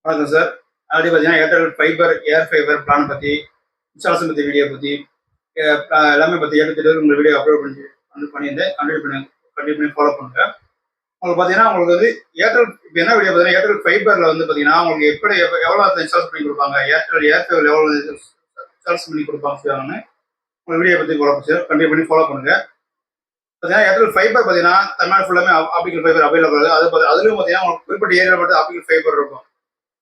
வணக்கம் sir. Already பார்த்தீங்கன்னா, Airtel fibre, ஏர் fibre plan பத்தி, இன்ஸ்டாலேஷன் பத்தி வீடியோ பத்தி, எல்லாமே பத்தி ஏகப்பட்ட உங்க வீடியோ அப்லோட் பண்ணியிருந்தேன். கன்டினியூ பண்ணி ஃபாலோ பண்ணுங்க. உங்களுக்கு பார்த்தீங்கன்னா, உங்களுக்கு வந்து ஏர்டெல் இப்ப என்ன வீடியோ பார்த்தீங்கன்னா, ஏர்டெல் ஃபைபர்ல வந்து பார்த்தீங்கன்னா, உங்களுக்கு எப்படி எவ்வளோ இன்ஸ்டால் பண்ணி குடுப்பாங்க? ஏர்டெல் ஏர் ஃபைபர்ல எவ்வளோ இன்ஸ்டால்ஸ் பண்ணி குடுப்பாங்க சொல்லுவாங்கன்னு, உங்க வீடியோ பத்தி கன்டினியூ பண்ணி ஃபாலோ பண்ணுங்க. பார்த்தீங்கன்னா, ஏர்டெல் ஃபைபர் பார்த்தீங்கன்னா, தமிழ்நாடு ஃபுல்லாமே ஆப்டிகல் ஃபைபர் அவைலபிள். அதுலயும் பார்த்தீங்கன்னா, உங்களுக்கு குறிப்பிட்ட ஏரியால மட்டும் ஆப்டிகல் ஃபைபர் இருக்கும்.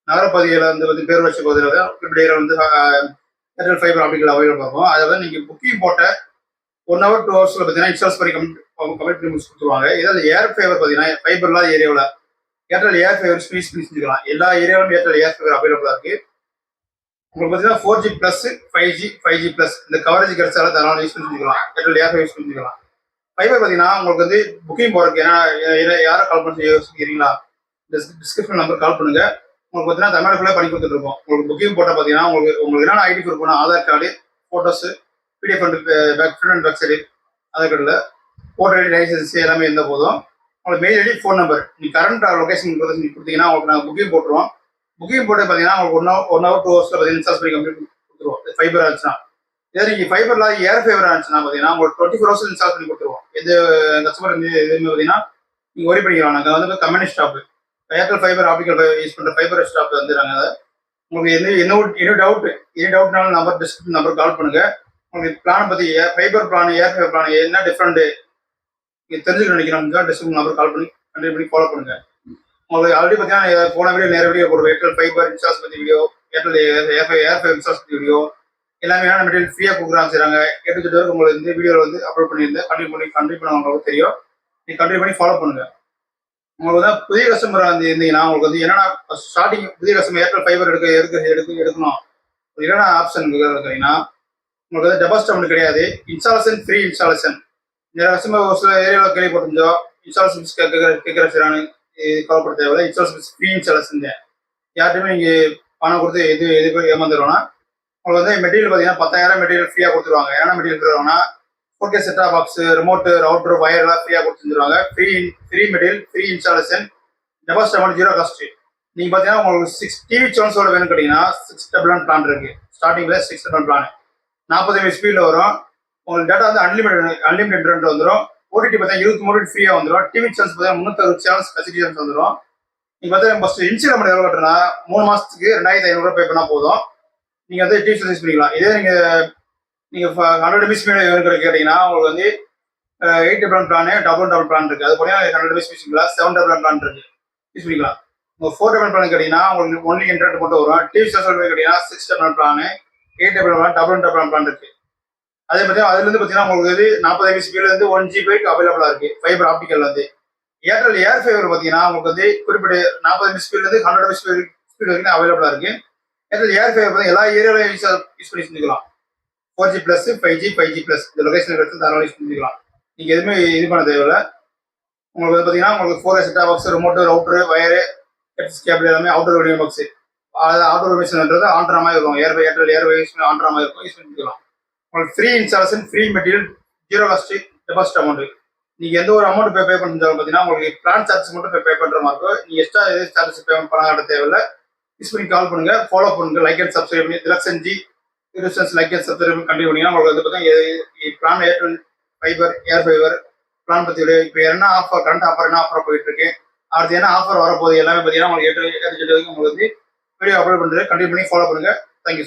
நகரப்பகுதியில் வந்து பேரூராட்சி பகுதியில் தான் குறிப்பிட்ட ஏரியா வந்து ஏர்டெல் ஃபைபர் ஆப்டிகல் அவைலபிள் ஆகும். அதை வந்து நீங்கள் புக்கிங் போட்ட 1 hour 2 hours பார்த்தீங்கன்னா இன்ஸ்டால்ஸ் பண்ணி கம்ப்ளீட் பண்ணி முடிச்சு கொடுத்துருவாங்க. இதில் ஏர் ஃபைபர் பார்த்தீங்கன்னா ஃபைபர் இல்லாத ஏரியாவில் ஏர்டெல் ஏர் ஃபைபர் ஸ்பீச் பண்ணி செஞ்சுக்கலாம். எல்லா ஏரியாவிலும் ஏர்டெல் ஏர் ஃபைபர் அவைலபிளாக இருக்கு. உங்களுக்கு பார்த்தீங்கன்னா 4G ப்ளஸ் 5G ப்ளஸ் இந்த கவரேஜ் கிடைச்சாலும் தரலாம் யூஸ் பண்ணிக்கலாம். ஏர்டெல் ஏர் ஃபைபர் யூஸ் பண்ணிக்கலாம். ஃபைபர் பார்த்தீங்கன்னா உங்களுக்கு வந்து புக்கிங் போகிறதுக்கு ஏன்னா யாரை கால் பண்ணி யோசிக்கிறீங்களா, டிஸ்கிரிப்ஷன் நம்பர் கால் பண்ணுங்க. உங்களுக்கு பார்த்தீங்கன்னா தமிழ்நாடு ஃபுல்லாக பண்ணி கொடுத்துருக்கோம். உங்களுக்கு புக்கிங் போட்டால் பார்த்தீங்கன்னா உங்களுக்கு என்னென்ன ஐடி ப்ரூஃப் பண்ணணும், Aadhaar card, photos, PDF front and back side Aadhaar கார்டில் ஓட்டர் ஐடி, லைசன்ஸ் எல்லாமே இருந்தால் போதும். உங்களுக்கு மெயில் ஐடி, ஃபோன் நம்பர், நீங்கள் கரண்ட் லொகேஷன் கொடுத்தீங்கன்னா உங்களுக்கு நாங்கள் புக்கிங் போட்டுருவோம். புக்கிங் போட்டு பார்த்தீங்கன்னா உங்களுக்கு 1 hour 2 hours பார்த்தீங்கன்னா இன்ஸ்டால் பண்ணி கம்ப்ளீட் கொடுத்துருவோம். ஃபைபர் ஆச்சுன்னா இதே நீங்கள் ஃபைபர்ல ஏர் ஃபைபர் ஆச்சுன்னா பார்த்தீங்கன்னா உங்களுக்கு 24 hours இன்ஸ்டால் பண்ணி கொடுத்துருவோம். எது கஸ்டமர் எதுவுமே பார்த்தீங்கன்னா நீங்கள் ஒரி பண்ணிக்கலாம். நாங்கள் வந்து company staff Airtel fibre optical use பண்ணுற ஃபைபர் ஸ்டாஃப் வந்துடுறாங்க. உங்களுக்கு என்ன டவுட்னாலும் நம்பர் கால் பண்ணுங்க. உங்களுக்கு பிளான் பற்றி ஃபைபர் பிளான், ஏர் ஃபைபர் பிளான் என்ன டிஃப்ரெண்ட் நீங்கள் தெரிஞ்சுக்க நினைக்கிறோம், டிஸ்கிரிப்ஷன் நம்பர் கால் பண்ணி கண்டினியூ பண்ணி ஃபாலோ பண்ணுங்க. உங்களுக்கு ஆல்ரெடி பார்த்தீங்கன்னா போன வீடியோ நேர வீடியோ போடுவோம். ஏர்டெல் ஃபைபர் இன்ஸ்டால்ஸ் பற்றி வீடியோ, ஏர்டெல் ஏர் ஃபைபர் இன்ஸ்டால்ஸ் பற்றி வீடியோ எல்லாமே என்ன மெட்டீரியல் ஃப்ரீயாக கொடுக்குறாங்க செய்கிறாங்க. வரைக்கும் உங்களுக்கு இந்த வீடியோவில் வந்து அப்லோட் பண்ணியிருந்தேன். கண்டினியூ பண்ண உங்களுக்கு தெரியும். நீங்கள் கண்டினியூ பண்ணி ஃபாலோ பண்ணுங்க. உங்களுக்கு வந்து புதிய கஸ்டமர் வந்து இருந்தீங்கன்னா உங்களுக்கு வந்து என்னன்னா ஸ்டார்டிங் புதிய கஸ்டமர் ஏர்டெல் ஃபைபர் எடுக்கணும் என்னென்ன ஆப்ஷன் இருக்குன்னா உங்களுக்கு வந்து டெபாசிட் அமௌண்ட் கிடையாது. Installation free installation. நிறைய கஸ்டமர் ஒரு சில ஏரியாவில் கேள்விப்பட்டிருந்தோம் இன்ஸ்டாலேஷன் கேட்குற செய்கிறாங்க. கவலைப்பட தேவையில்லை. இன்ஸ்டாலேஷன் ஃப்ரீ இன்ஸ்டாலேஷன் தான். யார்ட்டுமே நீங்கள் பணம் கொடுத்து எது ஏமாந்துருவோம்னா உங்களுக்கு வந்து மெட்டீரியல் பார்த்தீங்கன்னா 10,000 மெட்டீரியல் ஃப்ரீயாக கொடுத்துருவாங்க. என்ன மெட்டீரியல் கொடுத்துருவாங்கன்னா 4K set top box, remote, router, wire எல்லாம் ஃப்ரீயாக கொடுத்துருவாங்க. Free material, free installation, deposit amount 0 cost. நீங்கள் பார்த்தீங்கன்னா உங்களுக்கு 6 டிவி சேனல்ஸோட வேணும் கேட்டீங்கன்னா 611 பிளான் இருக்கு. ஸ்டார்டிங்கில் 611 பிளான் 40 MB ஸ்பீடில் வரும். உங்களுக்கு டேட்டா வந்து அன்லிமிடெட் வந்துடும். ஓடிடி பார்த்தீங்கன்னா 23 ஃப்ரீயாக வந்துடும். டிவி சேனல்ஸ் பார்த்தீங்கன்னா 360 சேனல்ஸ் ஃபெசிலிட்டி சேனல்ஸ் வந்துடும். நீங்கள் பார்த்தீங்கன்னா ஃபஸ்ட் இன்ஸ்டால் அமௌண்ட் எவ்வளோ கட்டுறா 3 மாதத்துக்கு 2,500 பே பண்ணால் போதும். நீங்கள் வந்து டிவி சேனல் யூஸ் பண்ணிக்கலாம். இதே நீங்கள் 100 MB ஸ்பீடு கேட்டீங்கன்னா உங்களுக்கு வந்து 8 பிளான் டபுள் பிளான் இருக்கு. அது போல 100 MB யூஸ் பண்ணிக்கலாம். 7 பிளான் இருக்கு யூஸ் பண்ணிக்கலாம். உங்க 4 பிளான் கேட்டீங்கன்னா உங்களுக்கு ஒன்லி இன்டர்நெட் மட்டும் வரும். டிவி சேனல் கேட்டீங்கன்னா 6 பிளான், 8 பிளான், டபுள் பிளான் இருக்கு. அதே மாதிரி அதுல இருந்து பாத்தீங்கன்னா உங்களுக்கு வந்து 40 MB ஸ்பீட்ல இருந்து 1 GB அவைலபிளா இருக்கு. ஃபைபர் ஆப்டிகல் வந்து ஏர்டெல் ஏர் ஃபைபர் பாத்தீங்கன்னா உங்களுக்கு வந்து குறிப்பிட்ட 40 MB ஸ்பீட்ல இருந்து 100 MB ஸ்பீட் வரைக்கும் அவைலபிளா இருக்கு. ஏர்டெல் ஏர் ஃபைபர் எல்லா ஏரியாவிலும் யூஸ் பண்ணி செஞ்சுக்கலாம். 4G ப்ளஸ் 5G ப்ளஸ் இந்த லொகேஷன் எடுத்து தாராளமாக யூஸ் பண்ணிக்கலாம். நீங்கள் எதுவுமே இது பண்ண தேவையில்லை. உங்களுக்கு வந்து பார்த்தீங்கன்னா உங்களுக்கு 4K set top box, remote, router, wire, cable எல்லாமே அவுட்டர் வீடியோ பாக்ஸ். அவுட்டர் மிஷின்ன்றது ஆண்ட்ரா மாதிரி இருக்கும். ஏர்டெல் ஏர்வேஸ் ஆண்ட்ரா மாதிரி இருக்கும். யூஸ் பண்ணிக்கலாம். உங்களுக்கு free installation, free material, 0 cost, deposit amount. நீங்கள் எந்த ஒரு அமௌண்ட் பே பண்ணுறதாலும் பார்த்தீங்கன்னா உங்களுக்கு பிளான் சார்ஜ் மட்டும் பே பண்ணுற மாதிரி இருக்கும். நீங்கள் எக்ஸ்ட்ரா எது சார்ஜஸ் பேமெண்ட் பண்ண தேவையில்லை. யூஸ் பண்ணி கால் பண்ணுங்க, ஃபாலோ பண்ணுங்க, லைக் அண்ட் சப்ஸ்கிரைப் பண்ணி திலக்ஷன்ஜி லைக் அண்ட் சப்ஸ்கிரைப் கண்டினியூ பண்ணீங்கன்னா உங்களுக்கு வந்து பார்த்தீங்கன்னா பிளான் ஏர்டெல் ஃபைபர் ஏர் ஃபைபர் பிளான் பற்றி இப்போ என்ன ஆஃபர், கரண்ட் ஆஃபர் என்ன ஆஃபர் போயிட்டு இருக்கு, அடுத்து என்ன ஆஃபர் வரப்போகுது எல்லாமே பார்த்தீங்கன்னா உங்களுக்கு உங்களுக்கு வந்து வீடியோ அப்லோட் பண்ணுறது கண்டினியூ பண்ணி ஃபாலோ பண்ணுங்க. Thank you sir.